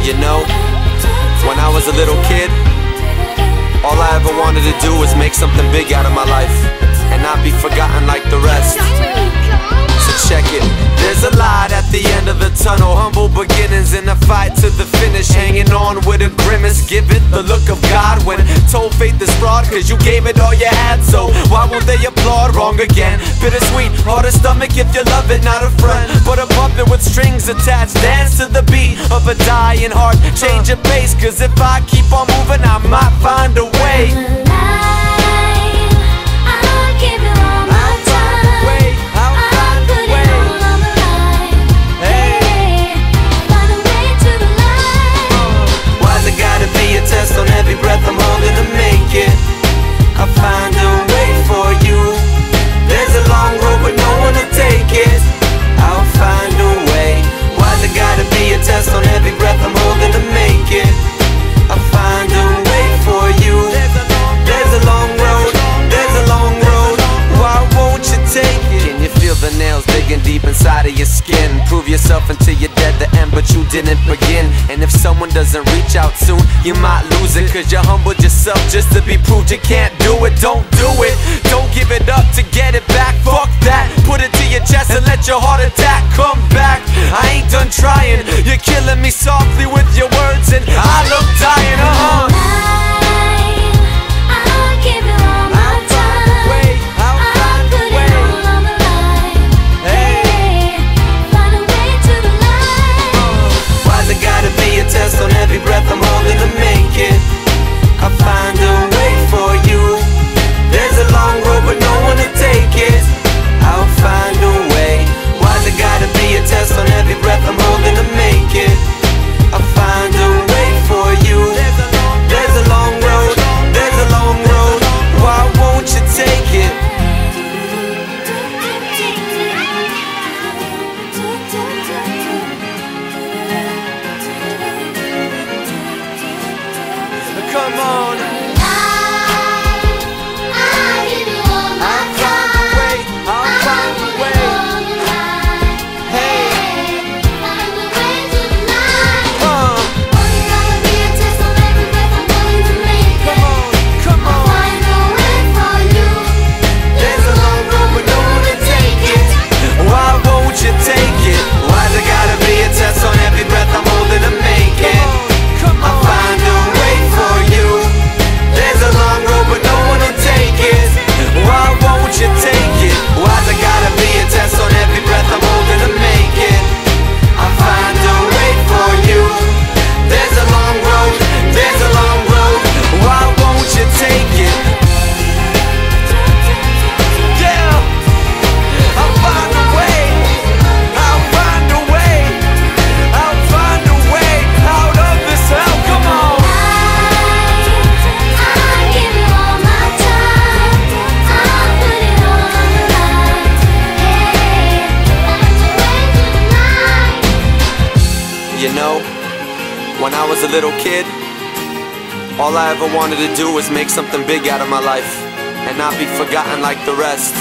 You know, when I was a little kid, all I ever wanted to do was make something big out of my life and not be forgotten like the rest. So check it. There's a light at the end of the tunnel, humble beginnings in a fight to the finish, hanging on with a grimace. Give it the look of God when told faith is fraud, cause you gave it all you had. So why won't they applaud? Wrong again. Bittersweet, hard to stomach if you love it, not a friend, but a puppet with strings attached. Dance to the beat of a dying heart, change your pace, cause if I keep on moving I might find a way. On every breath I'm holding to make it, I'll find a way for you. There's a long road but no one to take it, I'll find a way. Why's it gotta be a test? On every breath I'm holding to make it, I'll find a way for you. There's a long road, there's a long road, why won't you take it? Can you feel the nails digging deep inside of your skin? Prove yourself until you're dead to end, but you didn't begin. And if someone doesn't reach out soon, you might lose it, cause you humbled yourself just to be proved you can't do it. Don't do it, don't give it up to get it back. Fuck that, put it to your chest and let your heart attack come back. I ain't done trying, you're killing me softly with your words and I look dying, on every breath I'm holding to make it, I'll find a way for you. There's a long road but no one to take it, I'll find a way. Why's it gotta be a test? On every breath I'm holding to make it, I'll find a way for you. There's a long road, there's a long road, why won't you take it? Come on. You know, when I was a little kid, all I ever wanted to do was make something big out of my life and not be forgotten like the rest.